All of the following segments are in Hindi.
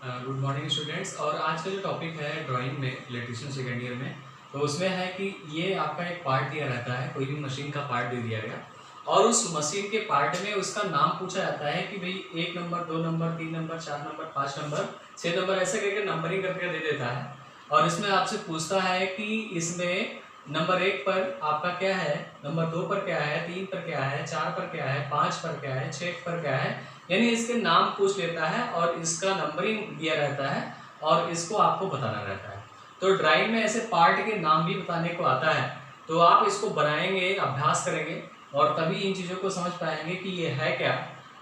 Good morning students. और आज का जो टॉपिक है ड्राइंग में इलेक्ट्रिशियन सेकेंड ईयर में, तो उसमें है कि ये आपका एक पार्ट दिया रहता है, कोई भी मशीन का पार्ट दे दिया गया और उस मशीन के पार्ट में उसका नाम पूछा जाता है कि भाई 1 number, 2 number, 3 number, 4 number, 5 number, 6 number, ऐसे करके नंबरिंग करके दे देता है। और इसमें आपसे पूछता है कि इसमें नंबर 1 पर आपका क्या है, नंबर 2 पर क्या है, 3 पर क्या है, 4 पर क्या है, 5 पर क्या है, 6 पर क्या है, यानी इसके नाम पूछ लेता है और इसका नंबरिंग दिया रहता है और इसको आपको बताना रहता है। तो ड्राइंग में ऐसे पार्ट के नाम भी बताने को आता है, तो आप इसको बनाएंगे, अभ्यास करेंगे और तभी इन चीज़ों को समझ पाएंगे कि ये है क्या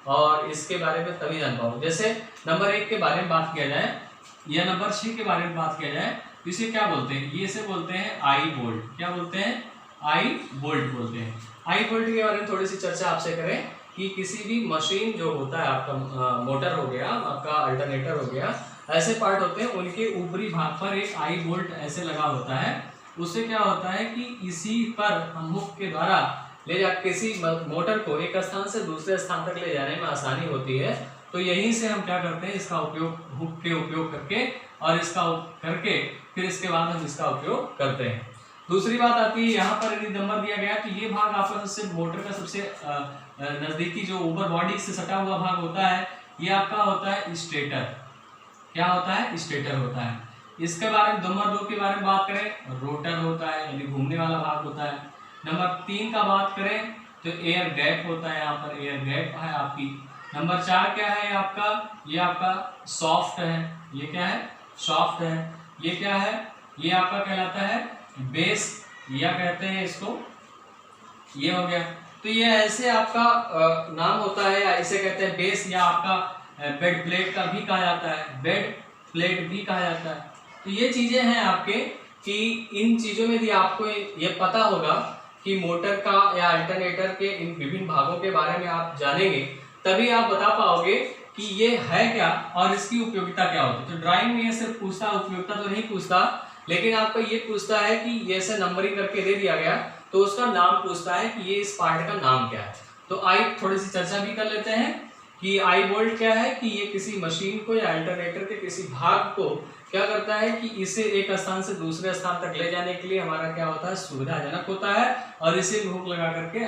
और इसके बारे में तभी जान पाओगे। जैसे नंबर 1 के बारे में बात किया जाए या नंबर 6 के बारे में बात किया जाए, तो इसे क्या बोलते हैं? ये इसे बोलते हैं आई बोल्ट। क्या बोलते हैं? आई बोल्ट बोलते हैं। आई बोल्ट के बारे में थोड़ी सी चर्चा आपसे करें कि किसी भी मशीन जो होता है, आपका मोटर हो गया, आपका अल्टरनेटर हो गया, ऐसे पार्ट होते हैं, उनके ऊपरी भाग पर एक आई बोल्ट ऐसे लगा होता है। उससे क्या होता है कि इसी पर हम हुक के द्वारा ले जा किसी मोटर को एक स्थान से दूसरे स्थान तक ले जाने में आसानी होती है। तो यहीं से हम क्या करते हैं, इसका उपयोग हुक के उपयोग करके और इसका करके फिर इसके बाद हम इसका उपयोग करते हैं। दूसरी बात आती है, यहाँ पर यदि नंबर दिया गया तो ये भाग आपस से मोटर का सबसे नजदीकी जो ऊपर बॉडी से सटा हुआ भाग होता है, ये आपका होता है स्टेटर। क्या होता है? स्टेटर होता है। इसके बारे में नंबर 2 के बारे में बात करें, रोटर होता है, यानी घूमने वाला भाग होता है। नंबर 3 का बात करें तो एयर गैप होता है, यहाँ पर एयर गैप है आपकी। नंबर 4 क्या है आपका? ये आपका सॉफ्ट है। ये क्या है? सॉफ्ट है। ये क्या है? ये आपका कहलाता है बेस, या कहते हैं इसको, ये हो गया। तो ये ऐसे आपका नाम होता है, या इसे कहते हैं बेस, या आपका बेड प्लेट का भी कहा जाता है, बेड प्लेट भी कहा जाता है। तो ये चीजें हैं आपके कि इन चीजों में यदि आपको ये पता होगा कि मोटर का या अल्टरनेटर के इन विभिन्न भागों के बारे में आप जानेंगे, तभी आप बता पाओगे कि ये है क्या और इसकी उपयोगिता क्या होती है। तो ड्राइंग में ये सिर्फ पूछता, उपयोगिता तो नहीं पूछता, लेकिन आपको ये पूछता है कि ये ऐसे नंबरिंग करके दे दिया गया तो उसका नाम पूछता है कि ये इस पार्ट का नाम क्या है। तो आई थोड़ी सी चर्चा भी कर लेते हैं कि आई बोल्ट क्या है, कि ये किसी मशीन को या अल्टरनेटर के किसी भाग को क्या करता है कि इसे एक स्थान से दूसरे स्थान तक ले जाने के लिए हमारा क्या होता है, सुविधाजनक होता है, और इसे हुक लगा करके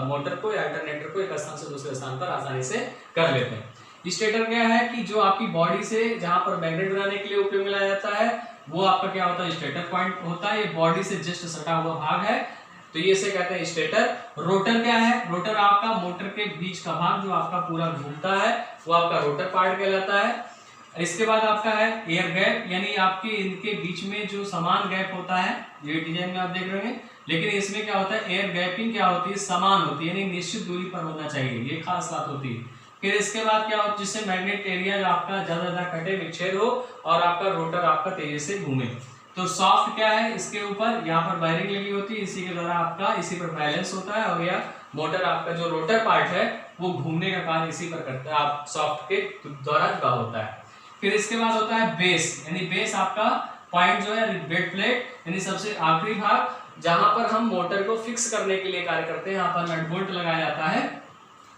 मोटर को या अल्टरनेटर को एक स्थान से दूसरे स्थान पर आसानी से कर लेते हैं। स्टेटर क्या है कि जो आपकी बॉडी से जहां पर मैग्नेट बनाने के लिए उपयोग में लाया जाता है, वो आपका क्या होता है, स्टेटर पॉइंट होता है। ये बॉडी से जस्ट सटा हुआ भाग है, तो ये से कहते हैं स्टेटर। रोटर क्या है? रोटर आपका मोटर के बीच का भाग जो आपका पूरा घूमता है, वो आपका रोटर पार्ट कहलाता है। इसके बाद आपका है एयर गैप, यानी आपके इनके बीच में जो समान गैप होता है, ये डिजाइन में आप देख रहे हैं, लेकिन इसमें क्या होता है, एयर गैपिंग क्या होती है, समान होती है, यानी निश्चित दूरी पर होना चाहिए, ये खास बात होती है। फिर इसके बाद क्या होता है, जिससे मैग्नेट एरिया आपका ज्यादा कटे, विच्छेद हो और आपका रोटर आपका तेजी से घूमे। तो सॉफ्ट क्या है, इसके ऊपर यहाँ पर वायरिंग लगी होती है, इसी के द्वारा आपका इसी पर बैलेंस होता है, और यह मोटर आपका जो रोटर पार्ट है वो घूमने का कार्य इसी पर करता है, आप सॉफ्ट के द्वारा जुड़ा होता है। फिर इसके बाद होता है बेस, यानी बेस आपका पॉइंट जो है, बेड प्लेट, यानी सबसे आखिरी भाग जहां पर हम मोटर को फिक्स करने के लिए कार्य करते हैं, यहाँ पर नट बोल्ट लगाया जाता है।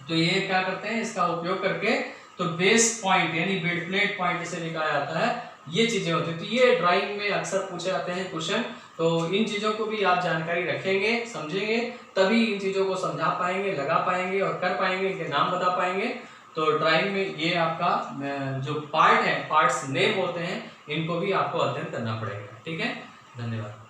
तो ये क्या करते हैं, इसका उपयोग करके, तो बेस पॉइंट यानी बेड प्लेट पॉइंट इसे लिखा जाता है, ये चीजें होती है। तो ये ड्राइंग में अक्सर पूछे जाते हैं क्वेश्चन, तो इन चीजों को भी आप जानकारी रखेंगे, समझेंगे, तभी इन चीजों को समझा पाएंगे, लगा पाएंगे और कर पाएंगे, इनके नाम बता पाएंगे। तो ड्राइंग में ये आपका जो पार्ट है, पार्ट्स नेम होते हैं, इनको भी आपको अध्ययन करना पड़ेगा। ठीक है, धन्यवाद।